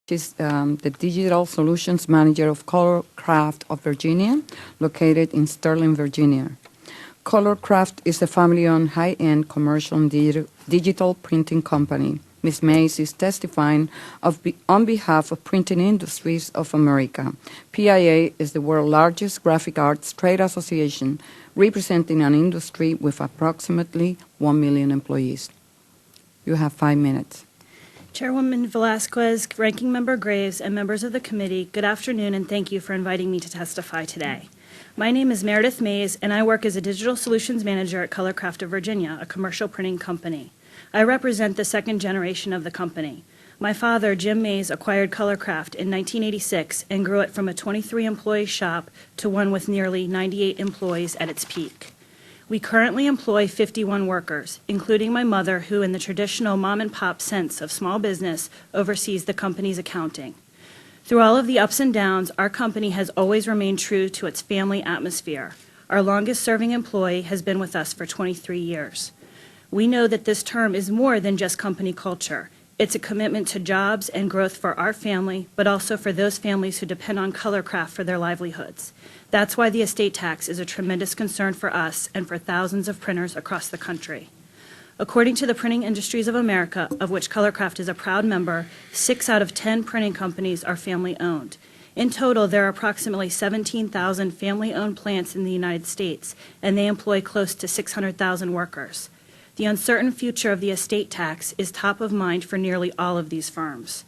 She's the Digital Solutions Manager of ColorCraft of Virginia, located in Sterling, Virginia. ColorCraft is a family-owned high-end commercial digital printing company. Ms. Mayes is testifying on behalf of Printing Industries of America. PIA is the world's largest graphic arts trade association, representing an industry with approximately 1 million employees. You have 5 minutes. Chairwoman Velasquez, Ranking Member Graves, and members of the committee, good afternoon and thank you for inviting me to testify today. My name is Meredith Mayes, and I work as a Digital Solutions Manager at ColorCraft of Virginia, a commercial printing company. I represent the second generation of the company. My father, Jim Mayes, acquired ColorCraft in 1986 and grew it from a 23-employee shop to one with nearly 98 employees at its peak. We currently employ 51 workers, including my mother, who in the traditional mom-and-pop sense of small business oversees the company's accounting. Through all of the ups and downs, our company has always remained true to its family atmosphere. Our longest-serving employee has been with us for 23 years. We know that this term is more than just company culture. It's a commitment to jobs and growth for our family, but also for those families who depend on ColorCraft for their livelihoods. That's why the estate tax is a tremendous concern for us and for thousands of printers across the country. According to the Printing Industries of America, of which ColorCraft is a proud member, 6 out of 10 printing companies are family-owned. In total, there are approximately 17,000 family-owned plants in the United States, and they employ close to 600,000 workers. The uncertain future of the estate tax is top of mind for nearly all of these firms.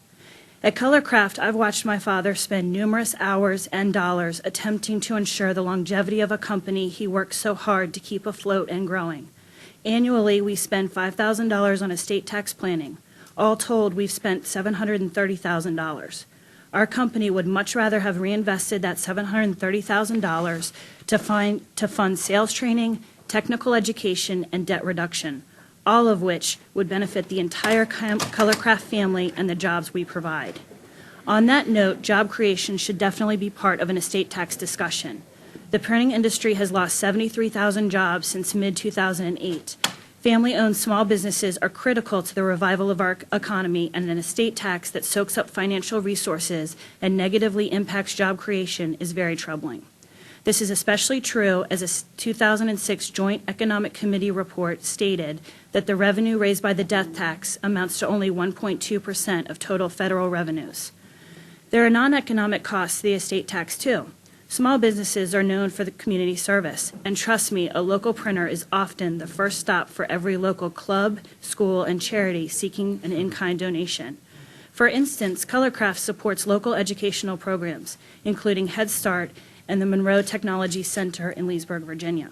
At ColorCraft, I've watched my father spend numerous hours and dollars attempting to ensure the longevity of a company he worked so hard to keep afloat and growing. Annually, we spend $5,000 on estate tax planning. All told, we've spent $730,000. Our company would much rather have reinvested that $730,000 to fund sales training, technical education, and debt reduction, all of which would benefit the entire ColorCraft family and the jobs we provide. On that note, job creation should definitely be part of an estate tax discussion. The printing industry has lost 73,000 jobs since mid-2008. Family-owned small businesses are critical to the revival of our economy, and an estate tax that soaks up financial resources and negatively impacts job creation is very troubling. This is especially true as a 2006 Joint Economic Committee report stated that the revenue raised by the death tax amounts to only 1.2% of total federal revenues. There are non-economic costs to the estate tax, too. Small businesses are known for the community service, and trust me, a local printer is often the first stop for every local club, school, and charity seeking an in-kind donation. For instance, ColorCraft supports local educational programs, including Head Start and the Monroe Technology Center in Leesburg, Virginia.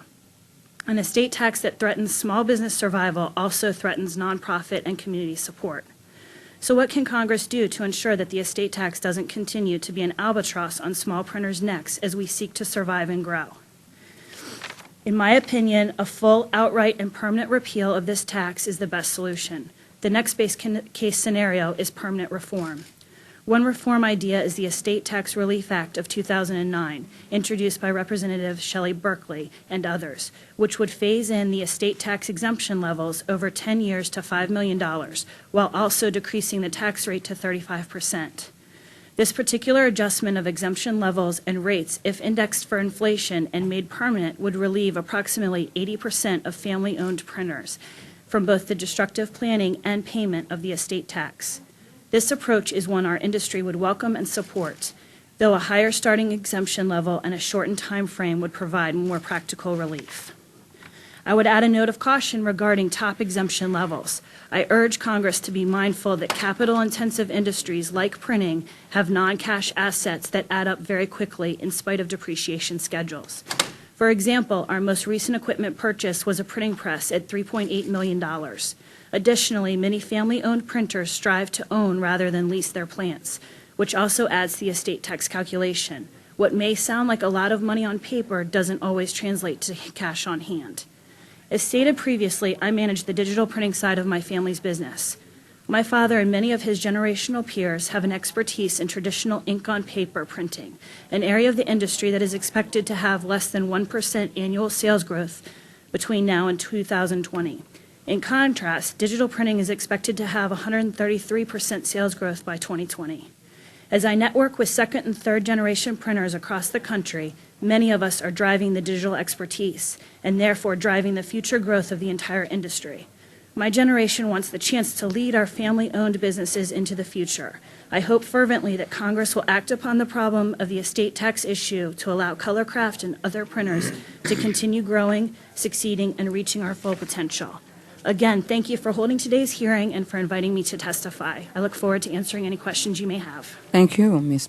An estate tax that threatens small business survival also threatens nonprofit and community support. So what can Congress do to ensure that the estate tax doesn't continue to be an albatross on small printers' necks as we seek to survive and grow? In my opinion, a full, outright, and permanent repeal of this tax is the best solution. The next base case scenario is permanent reform. One reform idea is the Estate Tax Relief Act of 2009, introduced by Representative Shelley Berkeley and others, which would phase in the estate tax exemption levels over 10 years to $5 million, while also decreasing the tax rate to 35%. This particular adjustment of exemption levels and rates, if indexed for inflation and made permanent, would relieve approximately 80% of family-owned printers from both the destructive planning and payment of the estate tax. This approach is one our industry would welcome and support, though a higher starting exemption level and a shortened time frame would provide more practical relief. I would add a note of caution regarding top exemption levels. I urge Congress to be mindful that capital-intensive industries like printing have non-cash assets that add up very quickly in spite of depreciation schedules. For example, our most recent equipment purchase was a printing press at $3.8 million. Additionally, many family-owned printers strive to own rather than lease their plants, which also adds to the estate tax calculation. What may sound like a lot of money on paper doesn't always translate to cash on hand. As stated previously, I manage the digital printing side of my family's business. My father and many of his generational peers have an expertise in traditional ink on paper printing, an area of the industry that is expected to have less than 1% annual sales growth between now and 2020. In contrast, digital printing is expected to have 133% sales growth by 2020. As I network with second and third generation printers across the country, many of us are driving the digital expertise and therefore driving the future growth of the entire industry. My generation wants the chance to lead our family-owned businesses into the future. I hope fervently that Congress will act upon the problem of the estate tax issue to allow ColorCraft and other printers to continue growing, succeeding, and reaching our full potential. Again, thank you for holding today's hearing and for inviting me to testify. I look forward to answering any questions you may have. Thank you, Ms.